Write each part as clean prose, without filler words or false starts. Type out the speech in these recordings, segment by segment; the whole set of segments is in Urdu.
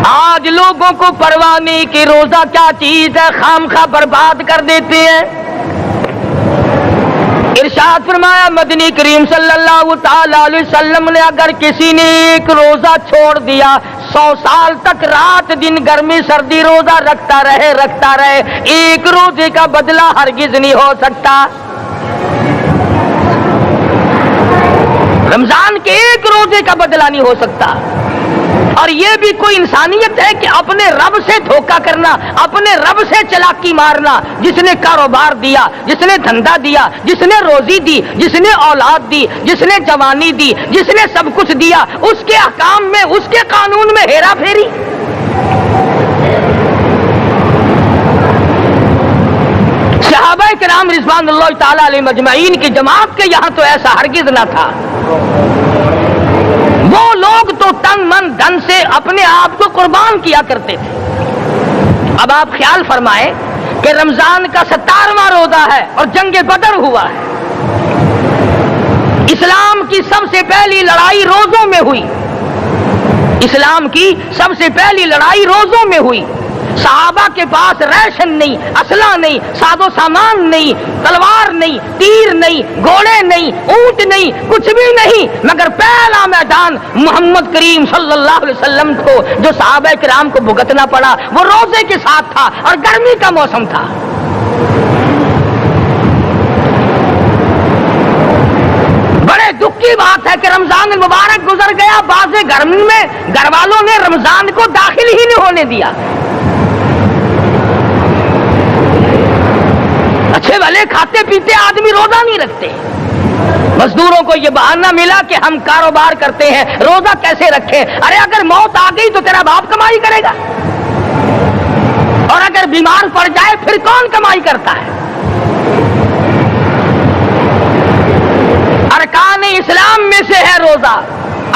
آج لوگوں کو پرواہ نہیں کہ روزہ کیا چیز ہے، خامخواہ برباد کر دیتے ہیں۔ ارشاد فرمایا مدنی کریم صلی اللہ تعالی علیہ وسلم نے اگر کسی نے ایک روزہ چھوڑ دیا 100 سال تک رات دن گرمی سردی روزہ رکھتا رہے ایک روزے کا بدلہ ہرگز نہیں ہو سکتا۔ رمضان کے ایک روزے کا بدلہ نہیں ہو سکتا۔ اور یہ بھی کوئی انسانیت ہے کہ اپنے رب سے دھوکہ کرنا، اپنے رب سے چلاکی مارنا؟ جس نے کاروبار دیا، جس نے دھندا دیا، جس نے روزی دی، جس نے اولاد دی، جس نے جوانی دی، جس نے سب کچھ دیا، اس کے احکام میں، اس کے قانون میں ہیرا پھیری۔ صحابہ کرام رضوان اللہ تعالی علیہ مجمعین کی جماعت کے یہاں تو ایسا ہرگز نہ تھا۔ وہ لوگ تو تن من دھن سے اپنے آپ کو قربان کیا کرتے تھے۔ اب آپ خیال فرمائیں کہ رمضان کا 17واں روزہ ہے اور جنگ بدر ہوا ہے۔ اسلام کی سب سے پہلی لڑائی روزوں میں ہوئی، اسلام کی سب سے پہلی لڑائی روزوں میں ہوئی۔ صحابہ کے پاس ریشن نہیں، اسلحہ نہیں، ساز و سامان نہیں، تلوار نہیں، تیر نہیں، گھوڑے نہیں، اونٹ نہیں، کچھ بھی نہیں، مگر پہلا میدان محمد کریم صلی اللہ علیہ وسلم کو جو صحابہ کرام کو بھگتنا پڑا وہ روزے کے ساتھ تھا اور گرمی کا موسم تھا۔ بڑے دکھ کی بات ہے کہ رمضان المبارک گزر گیا، بعض گھر میں گھر والوں نے رمضان کو داخل ہی نہیں ہونے دیا۔ اچھے بھلے کھاتے پیتے آدمی روزہ نہیں رکھتے، مزدوروں کو یہ بہانہ ملا کہ ہم کاروبار کرتے ہیں، روزہ کیسے رکھیں؟ ارے اگر موت آ گئی تو تیرا باپ کمائی کرے گا، اور اگر بیمار پڑ جائے پھر کون کمائی کرتا ہے؟ ارکان اسلام میں سے ہے روزہ،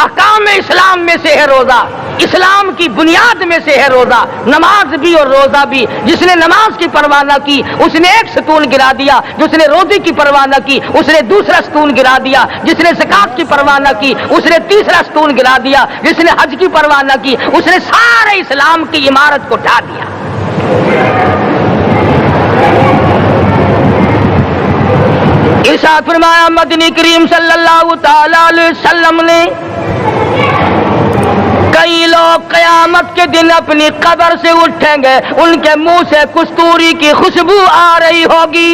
احکام اسلام میں سے ہے روزہ، اسلام کی بنیاد میں سے ہے روزہ، نماز بھی اور روزہ بھی۔ جس نے نماز کی پرواہ نہ کی اس نے ایک ستون گرا دیا، جس نے روزے کی پرواہ نہ کی اس نے دوسرا ستون گرا دیا، جس نے زکات کی پرواہ نہ کی اس نے تیسرا ستون گرا دیا، جس نے حج کی پرواہ نہ کی اس نے سارے اسلام کی عمارت کو ڈھا دیا۔ ارشاد فرمایا مدنی کریم صلی اللہ تعالی علیہ وسلم نے کئی لوگ قیامت کے دن اپنی قبر سے اٹھیں گے، ان کے منہ سے کستوری کی خوشبو آ رہی ہوگی۔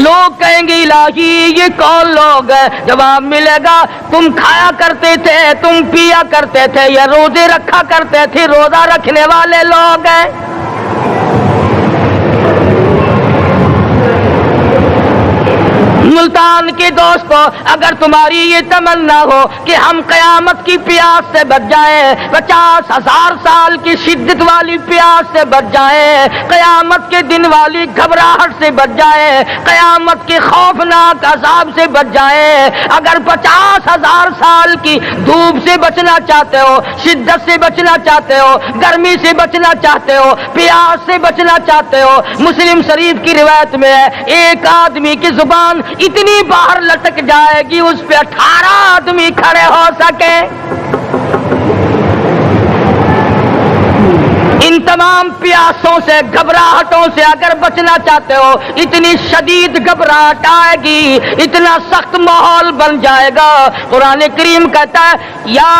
لوگ کہیں گے الہی یہ کون لوگ ہیں؟ جواب ملے گا تم کھایا کرتے تھے، تم پیا کرتے تھے، یہ روزے رکھا کرتے تھے، روزہ رکھنے والے لوگ ہیں۔ ملتان کے دوستو، اگر تمہاری یہ تمنا ہو کہ ہم قیامت کی پیاس سے بچ جائیں، 50,000 سال کی شدت والی پیاس سے بچ جائیں، قیامت کے دن والی گھبراہٹ سے بچ جائیں، قیامت کے خوفناک عذاب سے بچ جائیں، اگر 50,000 سال کی دھوپ سے بچنا چاہتے ہو، شدت سے بچنا چاہتے ہو، گرمی سے بچنا چاہتے ہو، پیاس سے بچنا چاہتے ہو، مسلم شریف کی روایت میں ہے ایک آدمی کی زبان اتنی باہر لٹک جائے گی اس پہ 18 آدمی کھڑے ہو سکے۔ ان تمام پیاسوں سے، گھبراہٹوں سے اگر بچنا چاہتے ہو، اتنی شدید گھبراہٹ آئے گی، اتنا سخت ماحول بن جائے گا۔ قرآن کریم کہتا ہے یا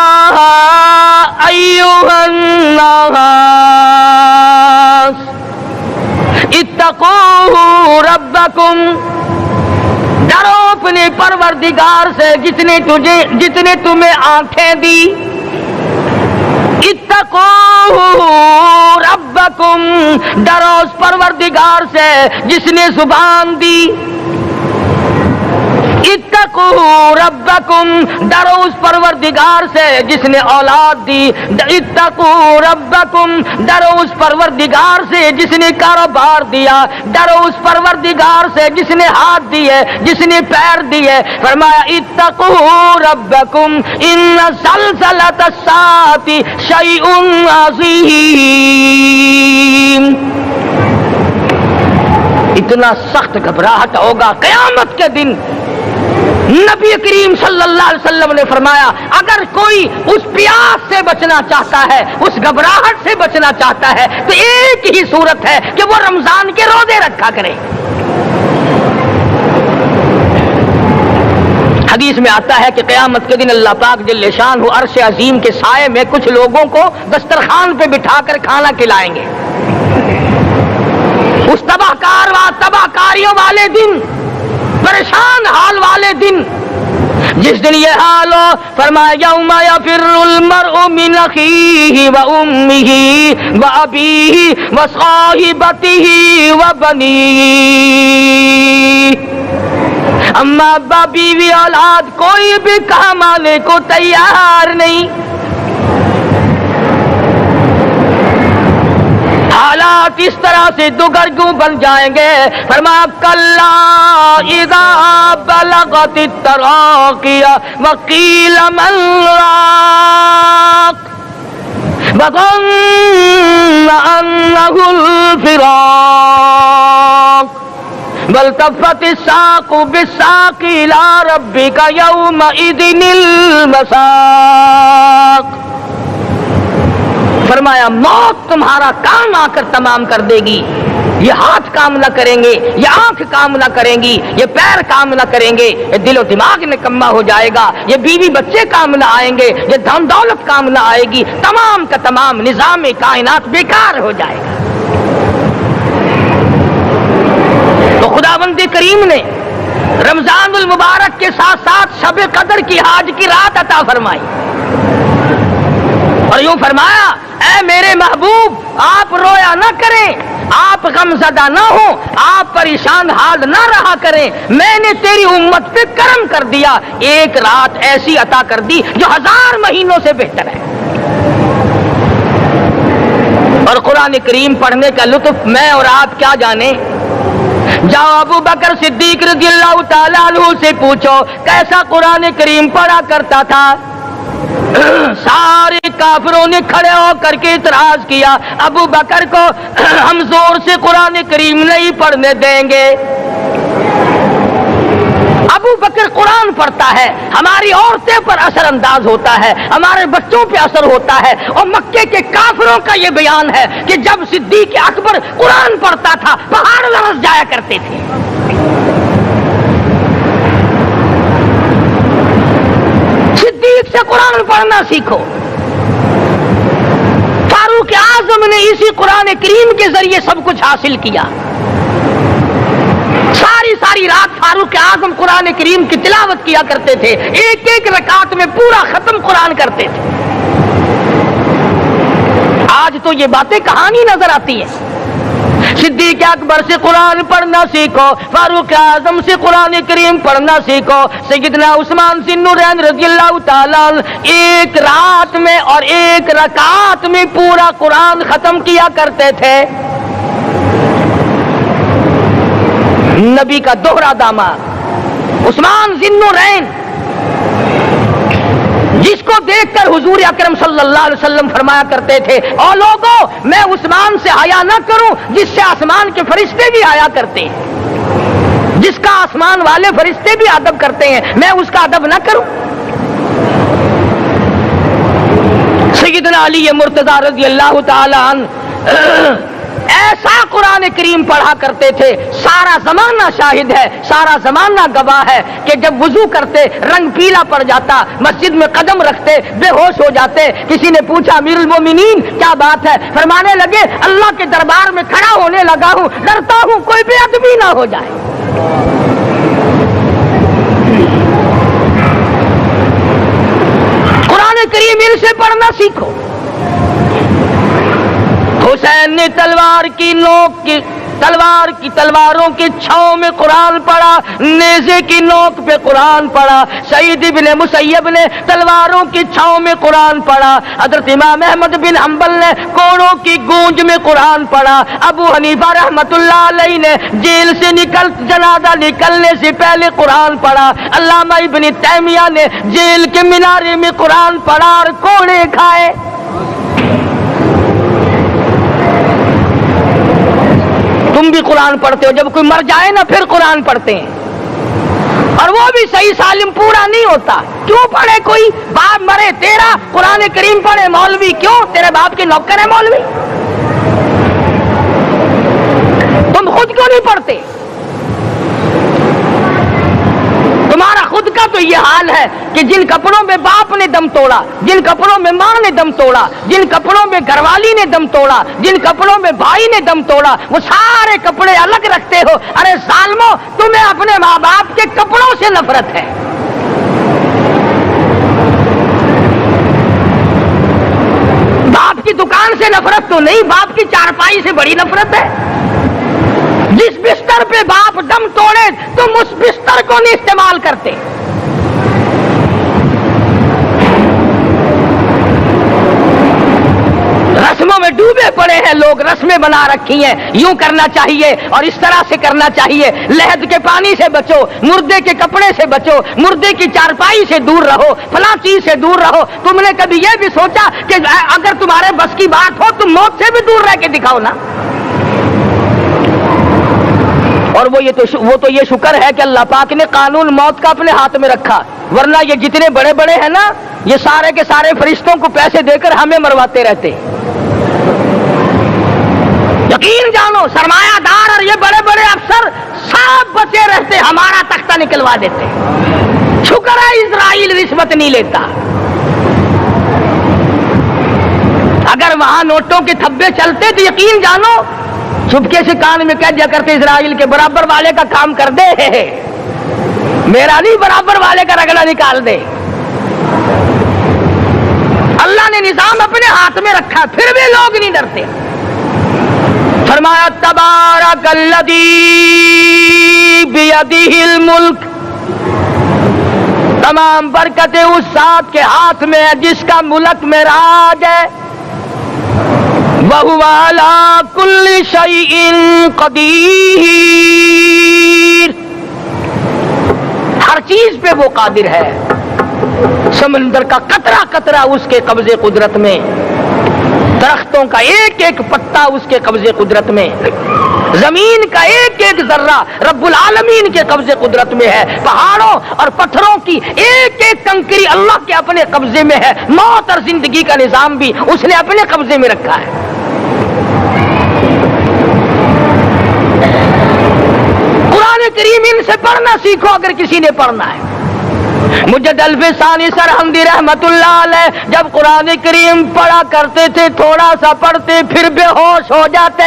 ایھا الناس اتقوا ربکم، ڈرو اپنے پروردگار سے جس نے تمہیں آنکھیں دی۔ اتقوا ربکم، ڈرو اس پروردگار سے جس نے زبان دی۔ اتقوا ربکم، ڈرو اس پروردگار سے جس نے اولاد دی۔ اتقوا ربکم، ڈرو اس پروردگار سے جس نے کاروبار دیا۔ ڈرو اس پروردگار سے جس نے ہاتھ دیے، جس نے پیر دیے۔ فرمایا اتقوا ربکم ان زلزلۃ الساعۃ شیء عظیم، اتنا سخت گھبراہٹ ہوگا قیامت کے دن نبی کریم صلی اللہ علیہ وسلم نے فرمایا اگر کوئی اس پیاس سے بچنا چاہتا ہے، اس گھبراہٹ سے بچنا چاہتا ہے، تو ایک ہی صورت ہے کہ وہ رمضان کے روزے رکھا کرے۔ حدیث میں آتا ہے کہ قیامت کے دن اللہ پاک جل شان ہو عرش عظیم کے سائے میں کچھ لوگوں کو دسترخوان پہ بٹھا کر کھانا کھلائیں گے۔ اس تباہ کاریوں والے دن، پریشان حال والے دن، جس دن یہ حال ہو، فرمایا یوم یفر المرء من اخیہ و امہ و ابیہ و صاحبتہ و بنیہ، اما ابا بیوی اولاد کوئی بھی کام آنے کو تیار نہیں۔ حالات اس طرح سے دگرگوں بن جائیں گے۔ فرمایا کلا اذا بلغت التراقی وقیل من راق وظن انہ الفراق والتفت الساق بالساق الى ربک یومئذ المساق۔ فرمایا موت تمہارا کام آ کر تمام کر دے گی۔ یہ ہاتھ کام نہ کریں گے، یہ آنکھ کام نہ کریں گی، یہ پیر کام نہ کریں گے، یہ دل و دماغ نکما ہو جائے گا، یہ بیوی بچے کام نہ آئیں گے، یہ دھن دولت کام نہ آئے گی، تمام کا تمام نظام کائنات بیکار ہو جائے گا۔ تو خداوند کریم نے رمضان المبارک کے ساتھ ساتھ شب قدر کی حاج کی رات عطا فرمائی اور یوں فرمایا اے میرے محبوب آپ رویا نہ کریں، آپ غم زدہ نہ ہوں، آپ پریشان حال نہ رہا کریں، میں نے تیری امت پہ کرم کر دیا، ایک رات ایسی عطا کر دی جو 1000 مہینوں سے بہتر ہے۔ اور قرآن کریم پڑھنے کا لطف میں اور آپ کیا جانیں۔ جاؤ ابو بکر صدیق رضی اللہ تعالیٰ عنہ سے پوچھو کیسا قرآن کریم پڑھا کرتا تھا۔ سارے کافروں نے کھڑے ہو کر کے اعتراض کیا ابو بکر کو ہم زور سے قرآن کریم نہیں پڑھنے دیں گے۔ ابو بکر قرآن پڑھتا ہے، ہماری عورتیں پر اثر انداز ہوتا ہے، ہمارے بچوں پہ اثر ہوتا ہے، اور مکے کے کافروں کا یہ بیان ہے کہ جب صدیق اکبر قرآن پڑھتا تھا پہاڑ لرز جایا کرتے تھے۔ صدیق سے قرآن پڑھنا سیکھو۔ فاروق اعظم نے اسی قرآن کریم کے ذریعے سب کچھ حاصل کیا۔ ساری رات فاروق اعظم قرآن کریم کی تلاوت کیا کرتے تھے، ایک ایک رکعت میں پورا ختم قرآن کرتے تھے۔ آج تو یہ باتیں کہانی نظر آتی ہیں۔ صدیق اکبر سے قرآن پڑھنا سیکھو، فاروق اعظم سے قرآن کریم پڑھنا سیکھو۔ سیدنا عثمان ذی النورین رضی اللہ تعالیٰ ایک رات میں اور ایک رکعت میں پورا قرآن ختم کیا کرتے تھے۔ نبی کا دوہرا داماد عثمان ذی النورین، جس کو دیکھ کر حضور اکرم صلی اللہ علیہ وسلم فرمایا کرتے تھے او لوگوں میں عثمان سے حیا نہ کروں جس سے آسمان کے فرشتے بھی حیا کرتے ہیں، جس کا آسمان والے فرشتے بھی ادب کرتے ہیں، میں اس کا ادب نہ کروں۔ سیدنا علی مرتضی رضی اللہ تعالی عنہ ایسا قرآن کریم پڑھا کرتے تھے، سارا زمانہ شاہد ہے، سارا زمانہ گواہ ہے کہ جب وضو کرتے رنگ پیلا پڑ جاتا، مسجد میں قدم رکھتے بے ہوش ہو جاتے۔ کسی نے پوچھا امیر المومنین کیا بات ہے؟ فرمانے لگے اللہ کے دربار میں کھڑا ہونے لگا ہوں، ڈرتا ہوں کوئی بے ادبی نہ ہو جائے۔ قرآن کریم ان سے پڑھنا سیکھو۔ حسین نے تلواروں کی چھاؤں میں قرآن پڑھا، نیزے کی نوک پہ قرآن پڑھا۔ سعید بن مسیب نے تلواروں کی چھاؤں میں قرآن پڑھا۔ حضرت امام احمد بن حنبل نے کوڑوں کی گونج میں قرآن پڑھا۔ ابو حنیفہ رحمت اللہ علیہ نے جیل سے جنازہ نکلنے سے پہلے قرآن پڑھا۔ علامہ ابن تیمیہ نے جیل کے مینارے میں قرآن پڑھا اور کوڑے کھائے۔ تم بھی قرآن پڑھتے ہو، جب کوئی مر جائے نا پھر قرآن پڑھتے ہیں۔ اور وہ بھی صحیح سالم پورا نہیں ہوتا. کیوں پڑھے کوئی؟ باپ مرے تیرا قرآن کریم پڑھے مولوی. کیوں؟ تیرے باپ کے نوکر ہے مولوی. تم خود کیوں نہیں پڑھتے؟ تمہارا خود کا تو یہ حال ہے کہ جن کپڑوں میں باپ نے دم توڑا، جن کپڑوں میں ماں نے دم توڑا، جن کپڑوں میں گھر والی نے دم توڑا، جن کپڑوں میں بھائی نے دم توڑا، وہ سارے کپڑے الگ رکھتے ہو. ارے ظالمو، تمہیں اپنے ماں باپ کے کپڑوں سے نفرت ہے. باپ کی دکان سے نفرت تو نہیں، باپ کی چارپائی سے بڑی نفرت ہے. جس بستر پہ باپ دم توڑے تم اس بستر کو نہیں استعمال کرتے. رسموں میں ڈوبے پڑے ہیں لوگ، رسمیں بنا رکھی ہیں، یوں کرنا چاہیے اور اس طرح سے کرنا چاہیے. لہد کے پانی سے بچو، مردے کے کپڑے سے بچو، مردے کی چارپائی سے دور رہو، فلاں چیز سے دور رہو. تم نے کبھی یہ بھی سوچا کہ اگر تمہارے بس کی بات ہو تم موت سے بھی دور رہ کے دکھاؤ نا. اور وہ تو یہ شکر ہے کہ اللہ پاک نے قانون موت کا اپنے ہاتھ میں رکھا، ورنہ یہ جتنے بڑے بڑے ہیں نا، یہ سارے کے سارے فرشتوں کو پیسے دے کر ہمیں مرواتے رہتے. یقین جانو، سرمایہ دار اور یہ بڑے بڑے افسر سب بچے رہتے، ہمارا تختہ نکلوا دیتے. شکر ہے اسرائیل رشوت نہیں لیتا. اگر وہاں نوٹوں کے تھبے چلتے تو یقین جانو چپکے سے کان میں کہہ دیا کرتے اسرائیل کے برابر والے کا کام کر دے، میرا نہیں، برابر والے کا رگڑا نکال دے. اللہ نے نظام اپنے ہاتھ میں رکھا، پھر بھی لوگ نہیں ڈرتے. فرمایا تبارک الذی بیدہ الملک، تمام برکتیں اس ذات کے ہاتھ میں ہے جس کا ملک میں راج ہے. وَهُوَ عَلَى كُلِّ شَيْءٍ قَدِيرٌ، ہر چیز پہ وہ قادر ہے. سمندر کا قطرہ قطرہ اس کے قبضے قدرت میں، درختوں کا ایک ایک پتا اس کے قبضے قدرت میں، زمین کا ایک ایک ذرہ رب العالمین کے قبضے قدرت میں ہے. پہاڑوں اور پتھروں کی ایک ایک کنکری اللہ کے اپنے قبضے میں ہے. موت اور زندگی کا نظام بھی اس نے اپنے قبضے میں رکھا ہے. قرآن کریم ان سے پڑھنا سیکھو اگر کسی نے پڑھنا ہے. مجد الفسانی سرہندی رحمت اللہ علیہ جب قرآن کریم پڑھا کرتے تھے تھوڑا سا پڑھتے پھر بے ہوش ہو جاتے.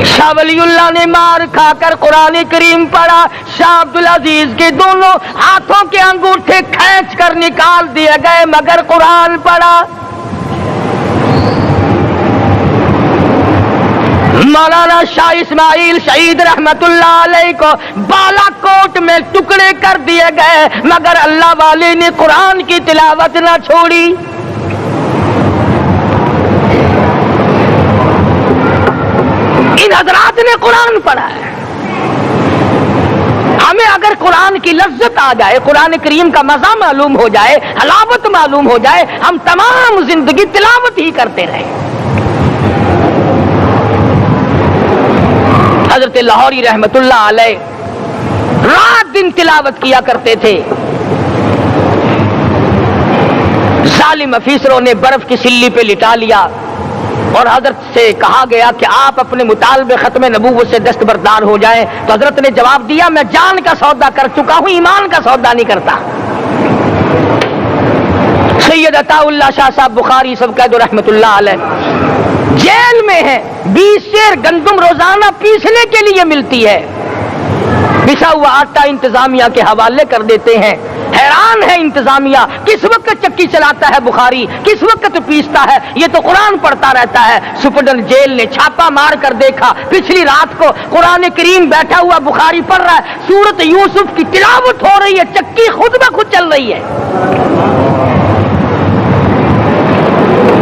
شاہ ولی اللہ نے مار کھا کر قرآن کریم پڑھا. شاہ عبدالعزیز کے دونوں ہاتھوں کے انگوٹھے کھینچ کر نکال دیے گئے مگر قرآن پڑھا. مولانا شاہ اسماعیل شہید رحمت اللہ علیہ کو بالا کوٹ میں ٹکڑے کر دیے گئے مگر اللہ والے نے قرآن کی تلاوت نہ چھوڑی. ان حضرات نے قرآن پڑھا ہے. ہمیں اگر قرآن کی لذت آ جائے، قرآن کریم کا مزہ معلوم ہو جائے، حلاوت معلوم ہو جائے، ہم تمام زندگی تلاوت ہی کرتے رہیں. حضرت لاہوری رحمت اللہ علیہ رات دن تلاوت کیا کرتے تھے. ظالم افیسروں نے برف کی سلی پہ لٹا لیا اور حضرت سے کہا گیا کہ آپ اپنے مطالبے ختم نبوت سے دستبردار ہو جائیں. تو حضرت نے جواب دیا میں جان کا سودا کر چکا ہوں، ایمان کا سودا نہیں کرتا. سید عطا اللہ شاہ صاحب بخاری سب کہہ دو رحمت اللہ علیہ جیل میں ہے. 20 سیر گندم روزانہ پیسنے کے لیے ملتی ہے. پسا ہوا آٹا انتظامیہ کے حوالے کر دیتے ہیں. حیران ہے انتظامیہ، کس وقت چکی چلاتا ہے بخاری، کس وقت پیستا ہے، یہ تو قرآن پڑھتا رہتا ہے. سپرڈن جیل نے چھاپا مار کر دیکھا، پچھلی رات کو قرآن کریم بیٹھا ہوا بخاری پڑھ رہا ہے، سورت یوسف کی تلاوت ہو رہی ہے، چکی خود بخود چل رہی ہے،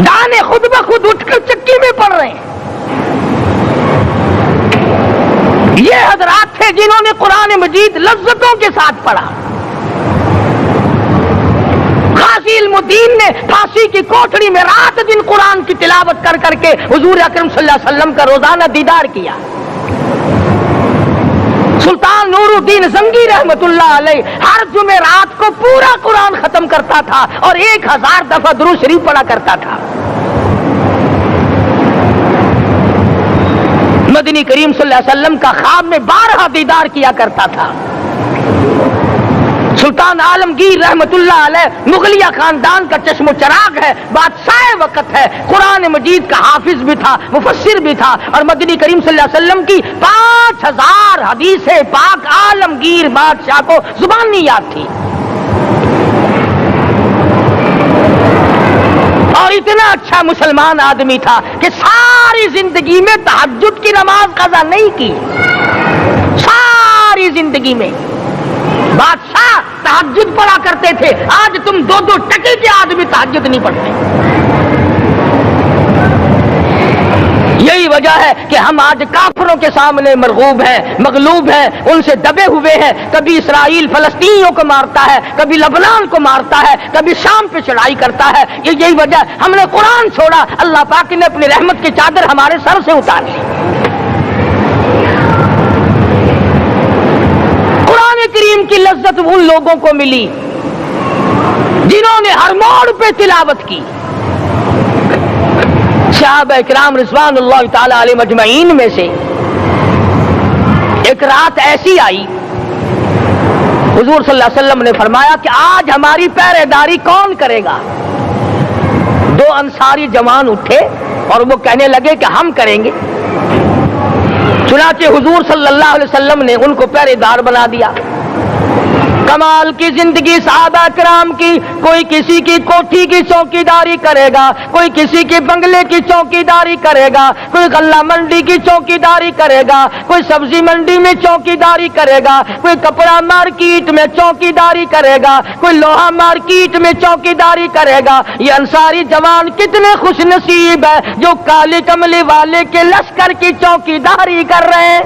دانے خود بخود اٹھ کر چکی میں پڑھ رہے ہیں. یہ حضرات تھے جنہوں نے قرآن مجید لذتوں کے ساتھ پڑھا. غازی علم الدین نے پھانسی کی کوٹڑی میں رات دن قرآن کی تلاوت کر کر کے حضور اکرم صلی اللہ علیہ وسلم کا روزانہ دیدار کیا. سلطان نور الدین زنگی رحمت اللہ علیہ ہر جمعرات کو پورا قرآن ختم کرتا تھا اور 1000 دفعہ درود شریف پڑھا کرتا تھا۔ مدنی کریم صلی اللہ علیہ وسلم کا خواب میں 12 دیدار کیا کرتا تھا۔ سلطان عالمگیر رحمت اللہ علیہ مغلیہ خاندان کا چشم و چراغ ہے، بادشاہ وقت ہے، قرآن مجید کا حافظ بھی تھا، مفسر بھی تھا، اور مدنی کریم صلی اللہ علیہ وسلم کی 5000 حدیث پاک عالمگیر بادشاہ کو زبان نہیں یاد تھی، اور اتنا اچھا مسلمان آدمی تھا کہ ساری زندگی میں تہجد کی نماز قضا نہیں کی، ساری زندگی میں۔ بادشاہ تہجد پڑھا کرتے تھے، آج تم 2 ٹکے کے آدمی تہجد نہیں پڑھتے۔ یہی وجہ ہے کہ ہم آج کافروں کے سامنے مرغوب ہیں، مغلوب ہیں، ان سے دبے ہوئے ہیں۔ کبھی اسرائیل فلسطینیوں کو مارتا ہے، کبھی لبنان کو مارتا ہے، کبھی شام پہ چڑھائی کرتا ہے۔ یہی وجہ ہم نے قرآن چھوڑا، اللہ پاک نے اپنی رحمت کی چادر ہمارے سر سے اتاری۔ کریم کی لذت ان لوگوں کو ملی جنہوں نے ہر موڑ پہ تلاوت کی۔ صحابہ کرام رضوان اللہ تعالی علیہ مجمعین میں سے ایک رات ایسی آئی، حضور صلی اللہ علیہ وسلم نے فرمایا کہ آج ہماری پہرے داری کون کرے گا؟ 2 انصاری جوان اٹھے اور وہ کہنے لگے کہ ہم کریں گے۔ چنانچہ حضور صلی اللہ علیہ وسلم نے ان کو پہرے دار بنا دیا۔ کمال کی زندگی صحابہ کرام کی، کوئی کسی کی کوٹھی کی چوکیداری کرے گا، کوئی کسی کے بنگلے کی چوکیداری کرے گا، کوئی غلہ منڈی کی چوکیداری کرے گا، کوئی سبزی منڈی میں چوکیداری کرے گا، کوئی کپڑا مارکیٹ میں چوکیداری کرے گا، کوئی لوہا مارکیٹ میں چوکیداری کرے گا۔ یہ انصاری جوان کتنے خوش نصیب ہے جو کالے کملے والے کے لشکر کی چوکیداری کر رہے ہیں۔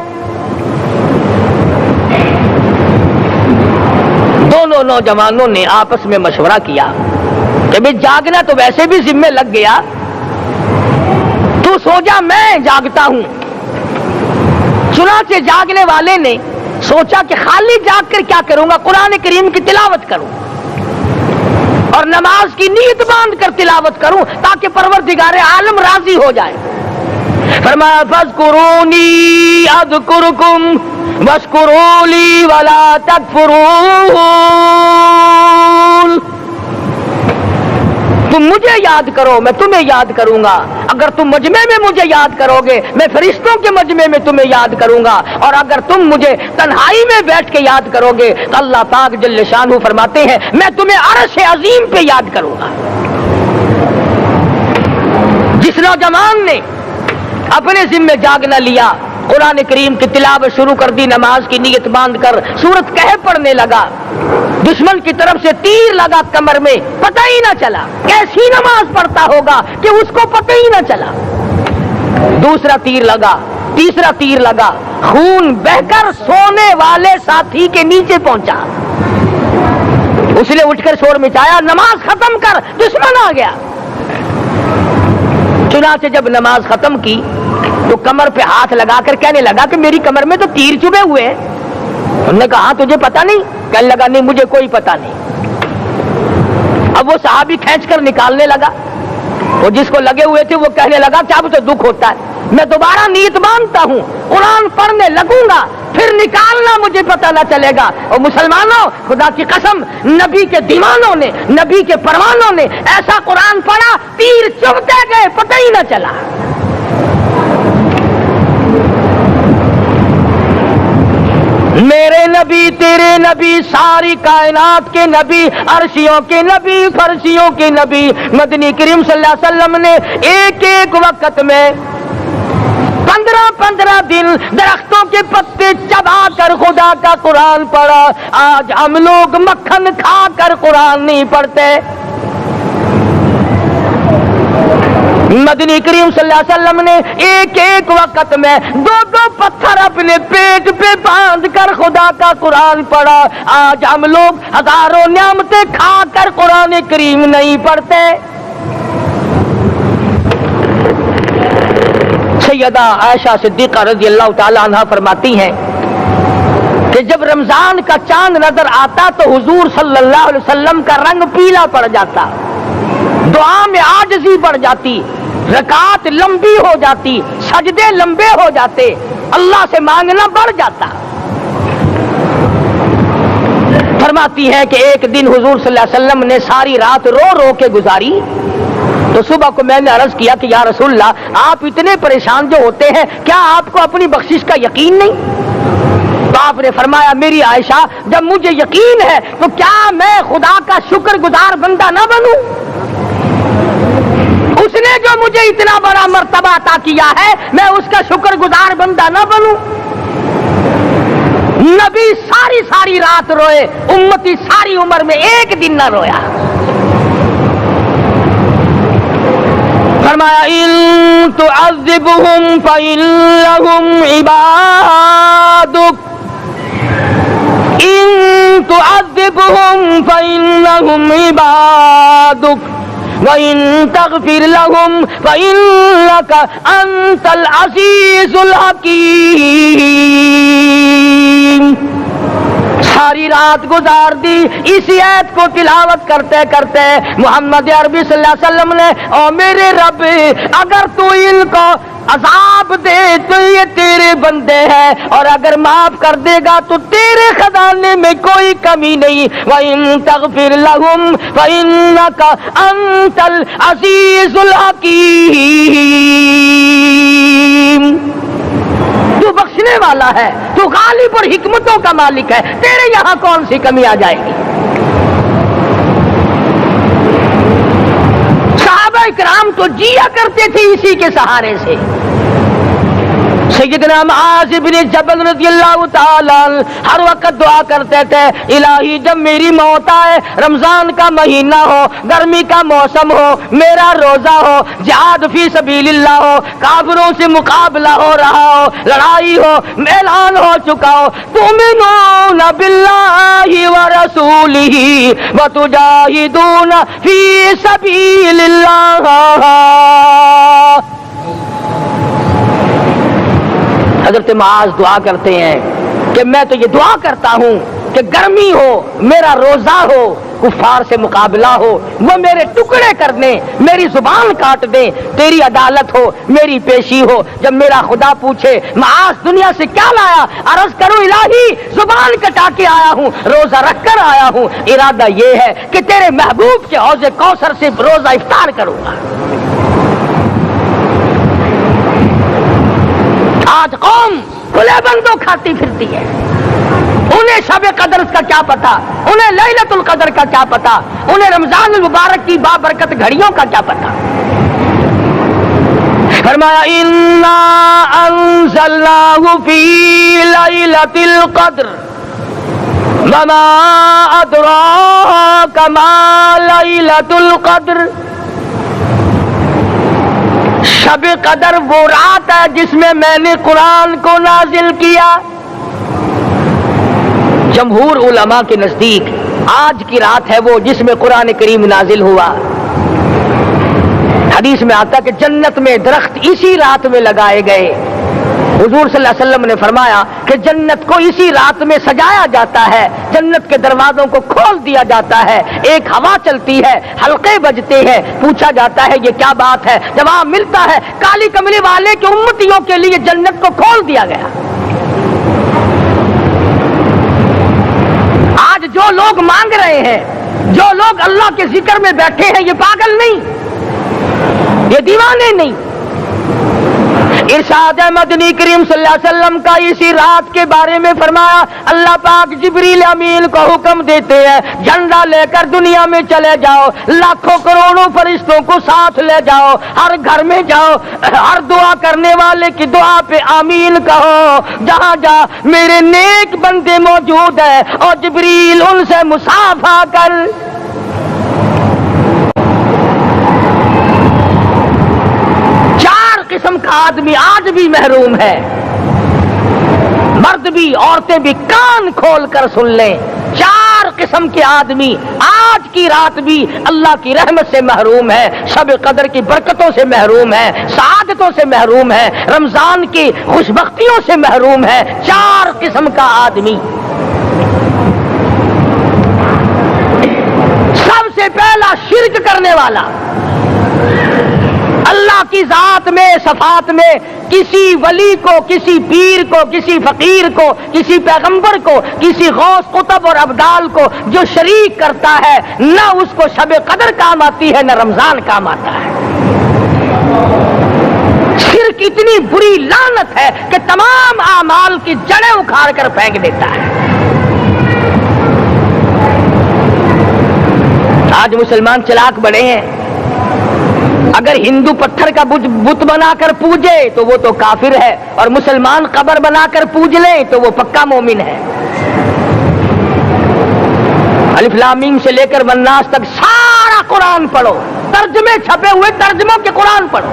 دونوں نوجوانوں نے آپس میں مشورہ کیا کہ بھئی جاگنا تو ویسے بھی ذمہ لگ گیا، تو سو جا میں جاگتا ہوں۔ چنانچہ جاگنے والے نے سوچا کہ خالی جاگ کر کیا کروں گا، قرآن کریم کی تلاوت کروں اور نماز کی نیت باندھ کر تلاوت کروں تاکہ پروردگار عالم راضی ہو جائے۔ فرمایا فاذکرونی اذکرکم واشکروا لی ولا تکفرون، تم مجھے یاد کرو میں تمہیں یاد کروں گا، اگر تم مجمع میں مجھے یاد کرو گے میں فرشتوں کے مجمع میں تمہیں یاد کروں گا، اور اگر تم مجھے تنہائی میں بیٹھ کے یاد کرو گے تو اللہ پاک جل شانہ فرماتے ہیں میں تمہیں عرش عظیم پہ یاد کروں گا۔ جس نوجوان نے اپنے ذمہ جاگنا لیا، قرآن کریم کی تلاوت شروع کر دی، نماز کی نیت باندھ کر سورت کہف پڑھنے لگا، دشمن کی طرف سے تیر لگا کمر میں، پتہ ہی نہ چلا کیسی نماز پڑھتا ہوگا کہ اس کو پتہ ہی نہ چلا۔ دوسرا تیر لگا، تیسرا تیر لگا، خون بہ کر سونے والے ساتھی کے نیچے پہنچا۔ اس نے اٹھ کر شور مچایا نماز ختم کر، دشمن آ گیا۔ چنانچہ جب نماز ختم کی تو کمر پہ ہاتھ لگا کر کہنے لگا کہ میری کمر میں تو تیر چبھے ہوئے ہیں۔ انہوں نے کہا تجھے پتا نہیں؟ کہنے لگا نہیں مجھے کوئی پتا نہیں۔ اب وہ صحابی کھینچ کر نکالنے لگا، وہ جس کو لگے ہوئے تھے وہ کہنے لگا کہ اب تو دکھ ہوتا ہے، میں دوبارہ نیت باندھتا ہوں، قرآن پڑھنے لگوں گا، پھر نکالنا مجھے پتہ نہ چلے گا۔ اور مسلمانوں خدا کی قسم نبی کے دیوانوں نے، نبی کے پروانوں نے ایسا قرآن پڑھا تیر چبھتے گئے پتہ ہی نہ چلا۔ میرے نبی تیرے نبی ساری کائنات کے نبی، عرشیوں کے نبی، فرشیوں کے نبی مدنی کریم صلی اللہ علیہ وسلم نے ایک ایک وقت میں 15 دن درختوں کے پتے چبا کر خدا کا قرآن پڑھا۔ آج ہم لوگ مکھن کھا کر قرآن نہیں پڑھتے۔ مدنی کریم صلی اللہ علیہ وسلم نے ایک ایک وقت میں 2 پتھر اپنے پیٹ پہ باندھ کر خدا کا قرآن پڑھا۔ آج ہم لوگ ہزاروں نعمتیں کھا کر قرآن کریم نہیں پڑھتے۔ سیدہ عائشہ صدیقہ رضی اللہ تعالی عنہا فرماتی ہیں کہ جب رمضان کا چاند نظر آتا تو حضور صلی اللہ علیہ وسلم کا رنگ پیلا پڑ جاتا، دعا میں عاجزی بڑھ جاتی، رکعات لمبی ہو جاتی، سجدے لمبے ہو جاتے، اللہ سے مانگنا بڑھ جاتا۔ فرماتی ہے کہ ایک دن حضور صلی اللہ علیہ وسلم نے ساری رات رو رو کے گزاری، تو صبح کو میں نے عرض کیا کہ یا رسول اللہ، آپ اتنے پریشان جو ہوتے ہیں، کیا آپ کو اپنی بخشش کا یقین نہیں؟ تو آپ نے فرمایا میری عائشہ، جب مجھے یقین ہے تو کیا میں خدا کا شکر گزار بندہ نہ بنوں؟ اس نے جو مجھے اتنا بڑا مرتبہ عطا کیا ہے، میں اس کا شکر گزار بندہ نہ بنوں؟ نبی ساری رات روئے، امتی ساری عمر میں ایک دن نہ رویا۔ فرمایا ان تعذبهم فإنهم عبادك، ان تعذبهم فإنهم عبادك وَإِن تَغْفِرْ لَهُمْ فَإِنَّكَ أَنْتَ الْعَزِيزُ الْحَكِيمُ۔ ساری رات گزار دی اسی آیت کو تلاوت کرتے کرتے محمد عربی صلی اللہ علیہ وسلم نے، او میرے رب، اگر تو ان کو عذاب دے تو یہ تیرے بندے ہیں، اور اگر معاف کر دے گا تو تیرے خزانے میں کوئی کمی نہیں۔ وَإِن تَغْفِرْ لَهُمْ فَإِنَّكَ أَنْتَ الْعَزِيزُ الْحَكِيمُ۔ تو بخشنے والا ہے، تو غالب اور حکمتوں کا مالک ہے، تیرے یہاں کون سی کمی آ جائے گی؟ صحابہ کرام تو جیا کرتے تھے اسی کے سہارے سے۔ سیدنا معاذ بن جبل رضی اللہ تعالیٰ ہر وقت دعا کرتے تھے، الہی جب میری موت آئے، رمضان کا مہینہ ہو، گرمی کا موسم ہو، میرا روزہ ہو، جہاد فی سبیل اللہ ہو، کافروں سے مقابلہ ہو رہا ہو، لڑائی ہو، اعلان ہو چکا ہو، تؤمنون باللہ ورسولہ وتجاہدون فی سبیل اللہ۔ حضرت معاذ دعا کرتے ہیں کہ میں تو یہ دعا کرتا ہوں کہ گرمی ہو، میرا روزہ ہو، کفار سے مقابلہ ہو، وہ میرے ٹکڑے کر دیں، میری زبان کاٹ دیں، تیری عدالت ہو، میری پیشی ہو۔ جب میرا خدا پوچھے معاذ دنیا سے کیا لایا، عرض کروں الہی زبان کٹا کے آیا ہوں، روزہ رکھ کر آیا ہوں، ارادہ یہ ہے کہ تیرے محبوب کے حوض کوثر سے روزہ افطار کروں گا۔ آج قوم کھلے بندوں کھاتی پھرتی ہے، انہیں شب قدر کا کیا پتا، انہیں لیلۃ القدر کا کیا پتا، انہیں رمضان المبارک کی بابرکت گھڑیوں کا کیا پتا۔ فرمایا انا انزلناہ فی لیلۃ القدر وما ادراک ما لیلۃ القدر۔ شب قدر وہ رات ہے جس میں میں نے قرآن کو نازل کیا۔ جمہور علماء کے نزدیک آج کی رات ہے وہ جس میں قرآن کریم نازل ہوا۔ حدیث میں آتا کہ جنت میں درخت اسی رات میں لگائے گئے۔ حضور صلی اللہ علیہ وسلم نے فرمایا کہ جنت کو اسی رات میں سجایا جاتا ہے، جنت کے دروازوں کو کھول دیا جاتا ہے، ایک ہوا چلتی ہے، حلقے بجتے ہیں، پوچھا جاتا ہے یہ کیا بات ہے، جواب ملتا ہے کالی کملی والے کے امتیوں کے لیے جنت کو کھول دیا گیا۔ آج جو لوگ مانگ رہے ہیں، جو لوگ اللہ کے ذکر میں بیٹھے ہیں، یہ پاگل نہیں، یہ دیوانے نہیں۔ ارشاد مدنی کریم صلی اللہ علیہ وسلم کا اسی رات کے بارے میں فرمایا، اللہ پاک جبریل امین کو حکم دیتے ہیں جھنڈا لے کر دنیا میں چلے جاؤ، لاکھوں کروڑوں فرشتوں کو ساتھ لے جاؤ، ہر گھر میں جاؤ، ہر دعا کرنے والے کی دعا پہ آمین کہو، جہاں جا میرے نیک بندے موجود ہیں، اور جبریل ان سے مصافحہ کر۔ قسم کا آدمی آج بھی محروم ہے، مرد بھی عورتیں بھی کان کھول کر سن لیں، چار قسم کے آدمی آج کی رات بھی اللہ کی رحمت سے محروم ہے، شب قدر کی برکتوں سے محروم ہے، سعادتوں سے محروم ہے، رمضان کی خوشبختیوں سے محروم ہے۔ 4 قسم کا آدمی۔ سب سے پہلا شرک کرنے والا، اللہ کی ذات میں صفات میں کسی ولی کو، کسی پیر کو، کسی فقیر کو، کسی پیغمبر کو، کسی غوث قطب اور ابدال کو جو شریک کرتا ہے، نہ اس کو شب قدر کام آتی ہے، نہ رمضان کام آتا ہے۔ شرک اتنی بری لعنت ہے کہ تمام اعمال کی جڑیں اکھاڑ کر پھینک دیتا ہے۔ آج مسلمان چلاک بڑے ہیں، اگر ہندو پتھر کا بت بنا کر پوجے تو وہ تو کافر ہے، اور مسلمان قبر بنا کر پوج لیں تو وہ پکا مومن ہے۔ الف لام میم سے لے کر والناس تک سارا قرآن پڑھو، ترجمے چھپے ہوئے ترجموں کے قرآن پڑھو۔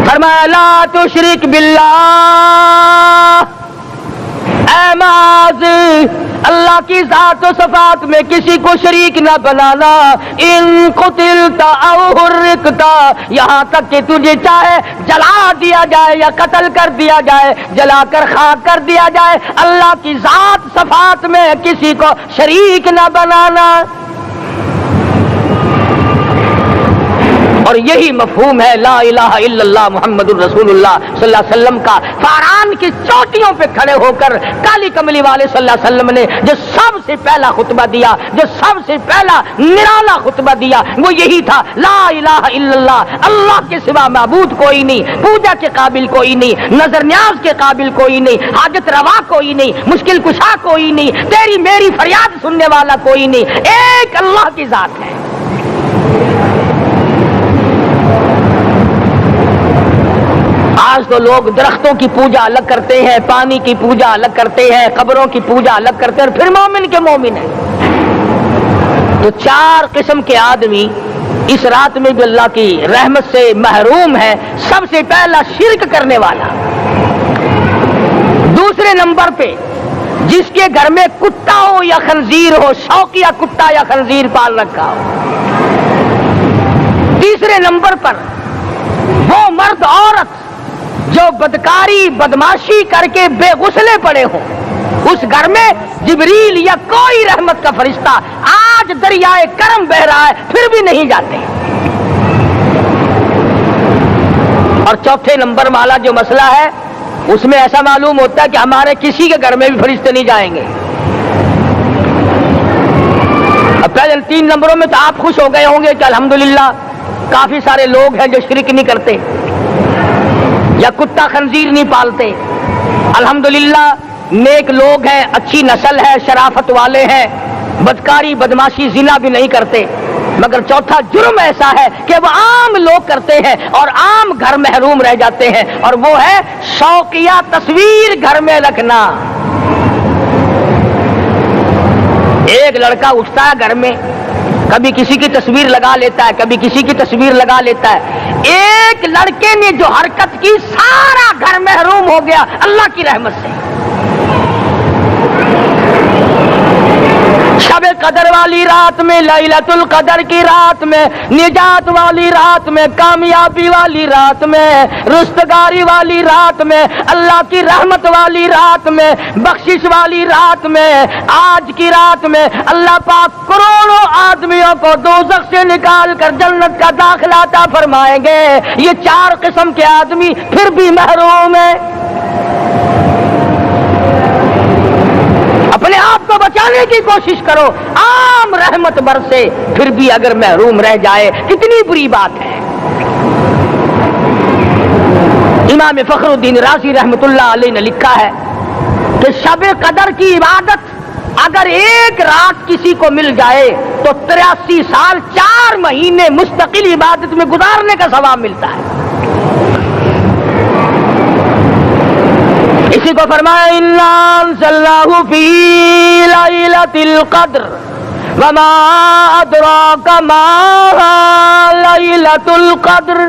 فرمایا لا تشرک باللہ، اے معاذ اللہ کی ذات و صفات میں کسی کو شریک نہ بنانا۔ ان قتلتا او حرقتا، یہاں تک کہ تجھے چاہے جلا دیا جائے یا قتل کر دیا جائے، جلا کر خاک کر دیا جائے، اللہ کی ذات صفات میں کسی کو شریک نہ بنانا۔ اور یہی مفہوم ہے لا الہ الا اللہ محمد الرسول اللہ صلی اللہ علیہ وسلم کا۔ فاران کی چوٹیوں پہ کھڑے ہو کر کالی کملی والے صلی اللہ علیہ وسلم نے جو سب سے پہلا خطبہ دیا، جو سب سے پہلا نرالا خطبہ دیا، وہ یہی تھا لا الہ الا اللہ، اللہ کے سوا معبود کوئی نہیں، پوجا کے قابل کوئی نہیں، نظر نیاز کے قابل کوئی نہیں، حاجت روا کوئی نہیں، مشکل کشا کوئی نہیں، تیری میری فریاد سننے والا کوئی نہیں، ایک اللہ کی ذات ہے۔ آج تو لوگ درختوں کی پوجا الگ کرتے ہیں، پانی کی پوجا الگ کرتے ہیں، قبروں کی پوجا الگ کرتے ہیں، اور پھر مومن کے مومن ہیں۔ تو 4 قسم کے آدمی اس رات میں بھی اللہ کی رحمت سے محروم ہے۔ سب سے پہلا شرک کرنے والا، دوسرے نمبر پہ جس کے گھر میں کتا ہو یا خنزیر ہو، شوقیہ کتا یا خنزیر پال رکھا ہو۔ تیسرے نمبر پر وہ مرد عورت جو بدکاری بدماشی کر کے بے غسلے پڑے ہوں، اس گھر میں جبریل یا کوئی رحمت کا فرشتہ آج دریائے کرم بہ رہا ہے پھر بھی نہیں جاتے۔ اور چوتھے نمبر والا جو مسئلہ ہے، اس میں ایسا معلوم ہوتا ہے کہ ہمارے کسی کے گھر میں بھی فرشتے نہیں جائیں گے۔ اب پہلے 3 نمبروں میں تو آپ خوش ہو گئے ہوں گے کہ الحمدللہ کافی سارے لوگ ہیں جو شرک نہیں کرتے یا کتا خنزیر نہیں پالتے، الحمدللہ نیک لوگ ہیں، اچھی نسل ہے، شرافت والے ہیں، بدکاری بدماشی زنا بھی نہیں کرتے۔ مگر چوتھا جرم ایسا ہے کہ وہ عام لوگ کرتے ہیں اور عام گھر محروم رہ جاتے ہیں، اور وہ ہے شوقیہ تصویر گھر میں رکھنا۔ ایک لڑکا اٹھتا ہے گھر میں، کبھی کسی کی تصویر لگا لیتا ہے، کبھی کسی کی تصویر لگا لیتا ہے۔ ایک لڑکے نے جو حرکت کی سارا گھر محروم ہو گیا اللہ کی رحمت سے۔ شب قدر والی رات میں، لیلۃ القدر کی رات میں، نجات والی رات میں، کامیابی والی رات میں، رستگاری والی رات میں، اللہ کی رحمت والی رات میں، بخشش والی رات میں، آج کی رات میں اللہ پاک کروڑوں آدمیوں کو دوزخ سے نکال کر جنت کا داخلہ عطا فرمائیں گے۔ یہ 4 قسم کے آدمی پھر بھی محروم ہیں۔ اپنے آپ کو بچانے کی کوشش کرو، عام رحمت برسے پھر بھی اگر محروم رہ جائے کتنی بری بات ہے۔ امام فخر الدین رازی رحمت اللہ علیہ نے لکھا ہے کہ شب قدر کی عبادت اگر ایک رات کسی کو مل جائے تو 83 سال 4 مہینے مستقل عبادت میں گزارنے کا ثواب ملتا ہے۔ اسی کو فرمایا انا انزلناہ فی لیلۃ القدر وما ادراک ما لیلۃ القدر۔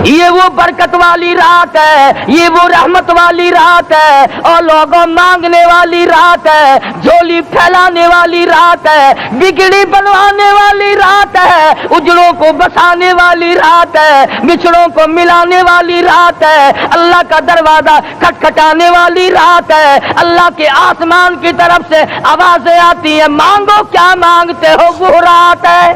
یہ وہ برکت والی رات ہے، یہ وہ رحمت والی رات ہے، اور لوگوں مانگنے والی رات ہے، جھولی پھیلانے والی رات ہے، بگڑی بنوانے والی رات ہے، اجڑوں کو بسانے والی رات ہے، بچھڑوں کو ملانے والی رات ہے، اللہ کا دروازہ کھٹکھٹانے والی رات ہے، اللہ کے آسمان کی طرف سے آوازیں آتی ہیں، مانگو کیا مانگتے ہو، وہ رات ہے۔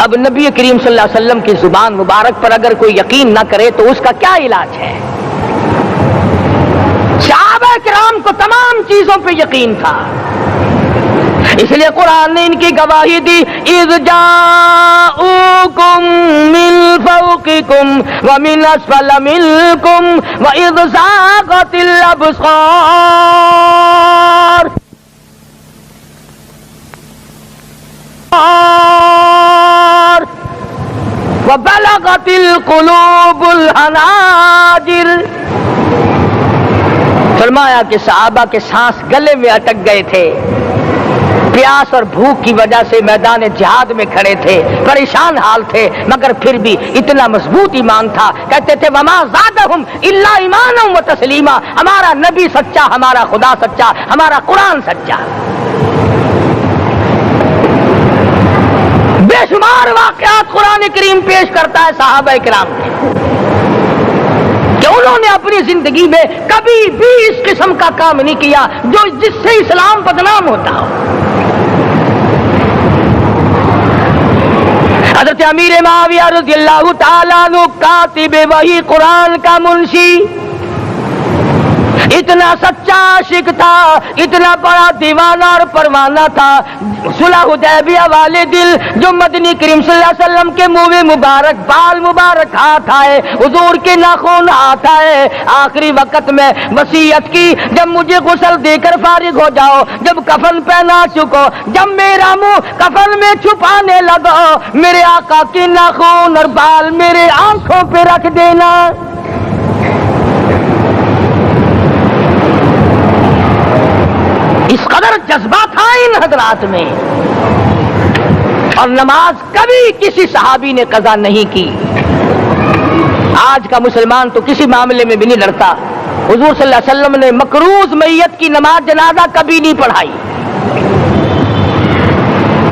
اب نبی کریم صلی اللہ علیہ وسلم کی زبان مبارک پر اگر کوئی یقین نہ کرے تو اس کا کیا علاج ہے؟ صحابہ کرام کو تمام چیزوں پہ یقین تھا، اس لیے قرآن نے ان کی گواہی دی، اذ جاءوکم من فوقکم ومن اسفل منکم واذ زاغت الابصار وبلغت القلوب الحناجر۔ فرمایا کہ صحابہ کے سانس گلے میں اٹک گئے تھے، پیاس اور بھوک کی وجہ سے میدان جہاد میں کھڑے تھے، پریشان حال تھے، مگر پھر بھی اتنا مضبوط ایمان تھا، کہتے تھے وما زادہم الا ایمانا و تسلیما، ہمارا نبی سچا، ہمارا خدا سچا، ہمارا قرآن سچا۔ بے شمار واقعات قرآن کریم پیش کرتا ہے صحابہ کرام کے کہ انہوں نے اپنی زندگی میں کبھی بھی اس قسم کا کام نہیں کیا جو جس سے اسلام بدنام ہوتا ہو۔ حضرت امیر معاویہ رضی اللہ تعالیٰ عنہ کاتب وحی قرآن کا منشی اتنا سچا عاشق تھا، اتنا بڑا دیوانہ اور پروانہ تھا، صلح حدیبیہ والے دل جو مدنی کریم صلی اللہ علیہ وسلم کے منہ مبارک بال مبارک ہاتھ آئے، حضور کے ناخن ہاتھ آئے، آخری وقت میں وصیت کی جب مجھے غسل دے کر فارغ ہو جاؤ، جب کفن پہنا چکو، جب میرا منہ کفن میں چھپانے لگو، میرے آقا کے ناخن اور بال میرے آنکھوں پہ رکھ دینا۔ اس قدر جذبہ تھا ان حضرات میں، اور نماز کبھی کسی صحابی نے قضا نہیں کی۔ آج کا مسلمان تو کسی معاملے میں بھی نہیں لڑتا، حضور صلی اللہ علیہ وسلم نے مقروض میت کی نماز جنازہ کبھی نہیں پڑھائی۔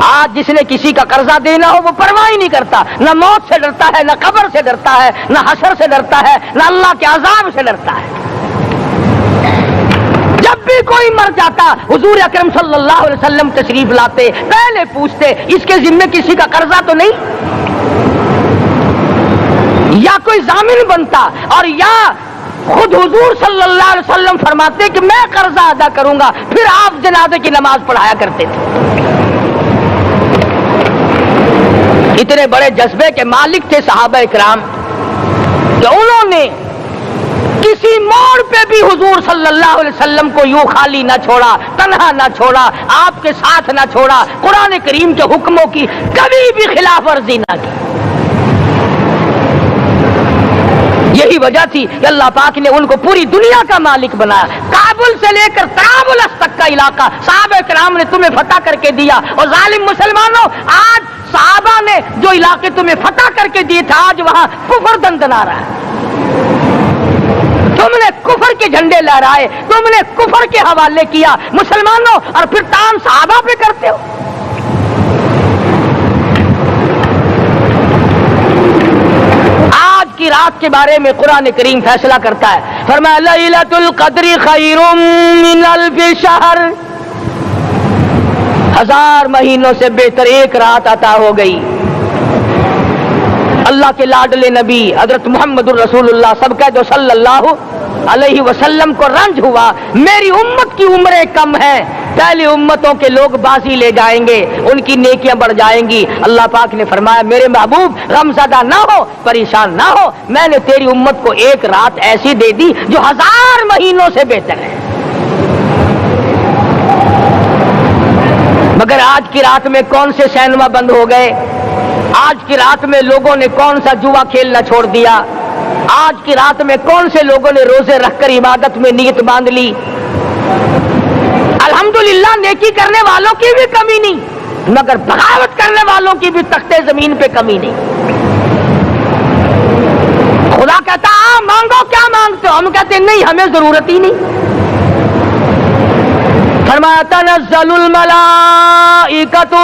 آج جس نے کسی کا قرضہ دینا ہو وہ پرواہ ہی نہیں کرتا، نہ موت سے ڈرتا ہے، نہ قبر سے ڈرتا ہے، نہ حشر سے ڈرتا ہے، نہ اللہ کے عذاب سے ڈرتا ہے۔ جب بھی کوئی مر جاتا حضور اکرم صلی اللہ علیہ وسلم تشریف لاتے، پہلے پوچھتے اس کے ذمے کسی کا قرضہ تو نہیں، یا کوئی ضامن بنتا، اور یا خود حضور صلی اللہ علیہ وسلم فرماتے کہ میں قرضہ ادا کروں گا، پھر آپ جنازے کی نماز پڑھایا کرتے تھے۔ اتنے بڑے جذبے کے مالک تھے صحابہ کرام کہ انہوں نے کسی موڑ پہ بھی حضور صلی اللہ علیہ وسلم کو یوں خالی نہ چھوڑا، تنہا نہ چھوڑا، آپ کے ساتھ نہ چھوڑا، قرآن کریم کے حکموں کی کبھی بھی خلاف ورزی نہ کی۔ یہی وجہ تھی کہ اللہ پاک نے ان کو پوری دنیا کا مالک بنایا، کابل سے لے کر طرابلس تک کا علاقہ صحابہ کرام نے تمہیں فتح کر کے دیا۔ اور ظالم مسلمانوں، آج صحابہ نے جو علاقے تمہیں فتح کر کے دیے تھے، آج وہاں کفر دندنا رہا ہے۔ تم نے کفر کے جھنڈے لہرائے، تم نے کفر کے حوالے کیا مسلمانوں، اور پھر تان صحابہ پہ کرتے ہو۔ آج کی رات کے بارے میں قرآن کریم فیصلہ کرتا ہے، فرمایا لیلۃ القدر خیر من الف شہر، 1000 مہینوں سے بہتر ایک رات عطا ہو گئی۔ اللہ کے لاڈلے نبی حضرت محمد الرسول اللہ سب کہہ دو صلی اللہ علیہ وسلم کو رنج ہوا، میری امت کی عمریں کم ہیں، پہلی امتوں کے لوگ بازی لے جائیں گے، ان کی نیکیاں بڑھ جائیں گی۔ اللہ پاک نے فرمایا میرے محبوب غمزدہ نہ ہو، پریشان نہ ہو، میں نے تیری امت کو ایک رات ایسی دے دی جو 1000 مہینوں سے بہتر ہے۔ مگر آج کی رات میں کون سے سینما بند ہو گئے، آج کی رات میں لوگوں نے کون سا جوا کھیلنا چھوڑ دیا، آج کی رات میں کون سے لوگوں نے روزے رکھ کر عبادت میں نیت باندھ لی۔ الحمدللہ نیکی کرنے والوں کی بھی کمی نہیں، مگر بغاوت کرنے والوں کی بھی تختے زمین پہ کمی نہیں. خدا کہتا مانگو کیا مانگتے ہو؟ ہم کہتے نہیں ہمیں ضرورت ہی نہیں. فرمایا تنزل الملائکۃ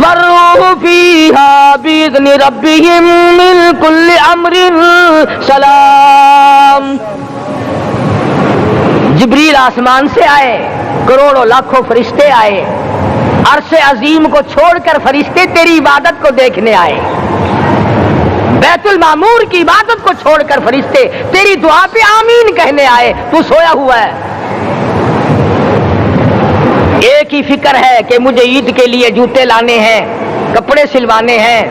والروح فیہا بإذن ربہم من کل امر سلام. جبریل آسمان سے آئے، کروڑوں لاکھوں فرشتے آئے، عرش عظیم کو چھوڑ کر فرشتے تیری عبادت کو دیکھنے آئے، بیت المعمور کی عبادت کو چھوڑ کر فرشتے تیری دعا پہ آمین کہنے آئے. تو سویا ہوا ہے، ایک ہی فکر ہے کہ مجھے عید کے لیے جوتے لانے ہیں، کپڑے سلوانے ہیں،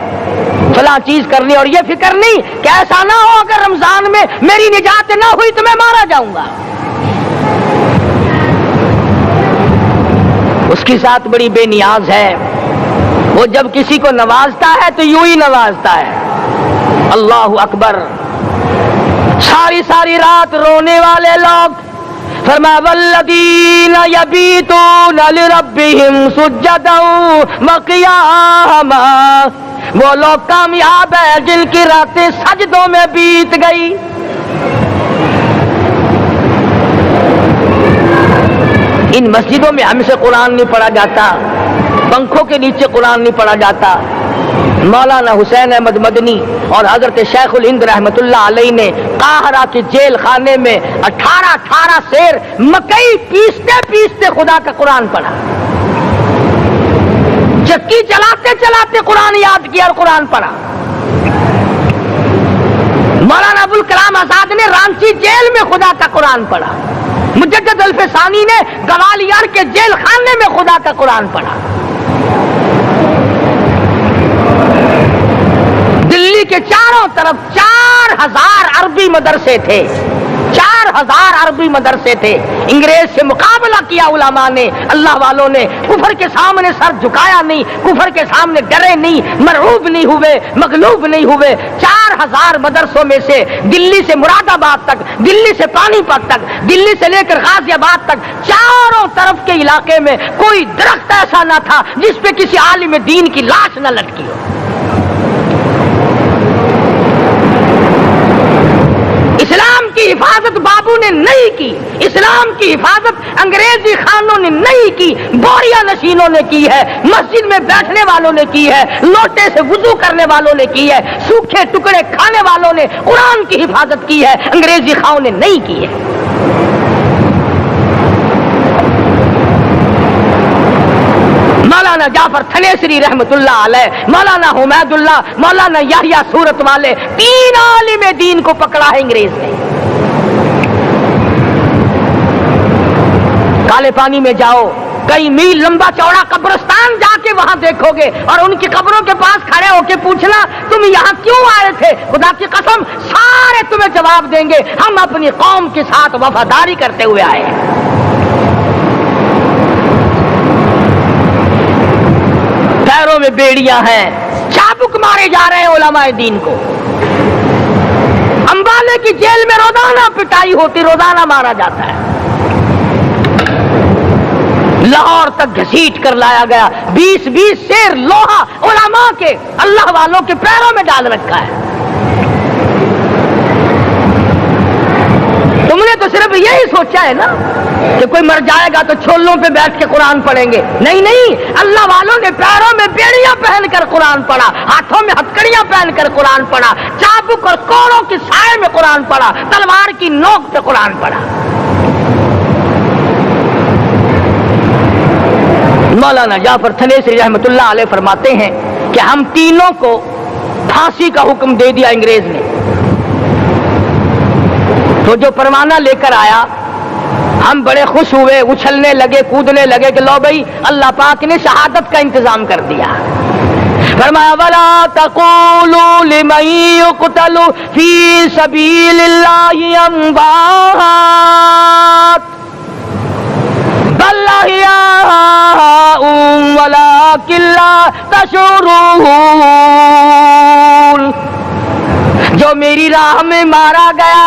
فلاں چیز کرنی، اور یہ فکر نہیں کہ ایسا نہ ہو اگر رمضان میں میری نجات نہ ہوئی تو میں مارا جاؤں گا. اس کی ذات بڑی بے نیاز ہے، وہ جب کسی کو نوازتا ہے تو یوں ہی نوازتا ہے. اللہ اکبر. ساری ساری رات رونے والے لوگ، فرمایا والذین یبیتون لربہم سجدا وقیاما، وہ لوگ کامیاب ہیں جن کی راتیں سجدوں میں بیت گئی. ان مسجدوں میں ہم سے قرآن نہیں پڑھا جاتا، پنکھوں کے نیچے قرآن نہیں پڑھا جاتا. مولانا حسین احمد مدنی اور حضرت شیخ الہند رحمت اللہ علیہ نے قاہرہ کے جیل خانے میں 18 سیر مکئی پیستے پیستے خدا کا قرآن پڑھا. چکی چلاتے چلاتے قرآن یاد کیا اور قرآن پڑھا. مولانا ابوالکلام آزاد نے رانچی جیل میں خدا کا قرآن پڑھا. مجدد الفسانی نے گوالیار کے جیل خانے میں خدا کا قرآن پڑھا. دلی کے چاروں طرف 4000 عربی مدرسے تھے، 4000 عربی مدرسے تھے. انگریز سے مقابلہ کیا علماء نے، اللہ والوں نے. کفر کے سامنے سر جھکایا نہیں، کفر کے سامنے ڈرے نہیں، مرعوب نہیں ہوئے، مغلوب نہیں ہوئے. 4000 مدرسوں میں سے دلی سے مراد آباد تک، دلی سے پانی پت تک، دلی سے لے کر غازی آباد تک، چاروں طرف کے علاقے میں کوئی درخت ایسا نہ تھا جس پہ کسی عالم دین کی لاش نہ لٹکی ہو. اسلام کی حفاظت بابو نے نہیں کی، اسلام کی حفاظت انگریزی خانوں نے نہیں کی، بوریا نشینوں نے کی ہے، مسجد میں بیٹھنے والوں نے کی ہے، لوٹے سے وضو کرنے والوں نے کی ہے، سوکھے ٹکڑے کھانے والوں نے قرآن کی حفاظت کی ہے، انگریزی خانوں نے نہیں کی ہے. مولانا جعفر تھنیسری رحمت اللہ علیہ، مولانا حمید اللہ، مولانا یحییٰ صورت والے، 3 عالم دین کو پکڑا ہے انگریز نے. کالے پانی میں جاؤ، کئی میل لمبا چوڑا قبرستان جا کے وہاں دیکھو گے اور ان کی قبروں کے پاس کھڑے ہو کے پوچھنا تم یہاں کیوں آئے تھے، خدا کی قسم سارے تمہیں جواب دیں گے ہم اپنی قوم کے ساتھ وفاداری کرتے ہوئے آئے ہیں. پیروں میں بیڑیاں ہیں، چابک مارے جا رہے ہیں علماء دین کو. امبالے کی جیل میں روزانہ پٹائی ہوتی، روزانہ مارا جاتا ہے. لاہور تک گھسیٹ کر لایا گیا، 20 سیر لوہا علماء کے، اللہ والوں کے پیروں میں ڈال رکھا ہے. تم نے تو صرف یہی سوچا ہے نا کہ کوئی مر جائے گا تو چھولوں پہ بیٹھ کے قرآن پڑھیں گے. نہیں، اللہ والوں نے پیروں میں بیڑیاں پہن کر قرآن پڑھا، ہاتھوں میں ہتکڑیاں پہن کر قرآن پڑھا، چابک اور کوڑوں کی سائے میں قرآن پڑھا، تلوار کی نوک پہ قرآن پڑھا. مولانا جعفر تھنیسری رحمت اللہ علیہ فرماتے ہیں کہ ہم تینوں کو پھانسی کا حکم دے دیا انگریز نے. تو جو پروانہ لے کر آیا ہم بڑے خوش ہوئے، اچھلنے لگے، کودنے لگے کہ لو بھائی اللہ پاک نے شہادت کا انتظام کر دیا. فرمایا وَلَا تَقُولُوا لِمَن يُقْتَلُ فِي سَبِيلِ اللَّهِ أَمْوَاتٌ بَلْ أَحْيَاءٌ وَلَٰكِن لَّا تَشْعُرُونَ. جو میری راہ میں مارا گیا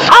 100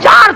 4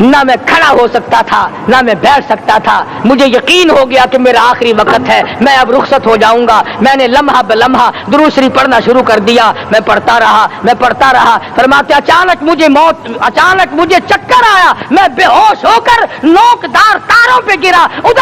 نہ میں کھڑا ہو سکتا تھا نہ میں بیٹھ سکتا تھا. مجھے یقین ہو گیا کہ میرا آخری وقت ہے, میں اب رخصت ہو جاؤں گا. میں نے لمحہ بلمحہ درود شریف پڑھنا شروع کر دیا. میں پڑھتا رہا. فرماتے اچانک مجھے چکر آیا, میں بے ہوش ہو کر نوکدار تاروں پہ گرا. ادھر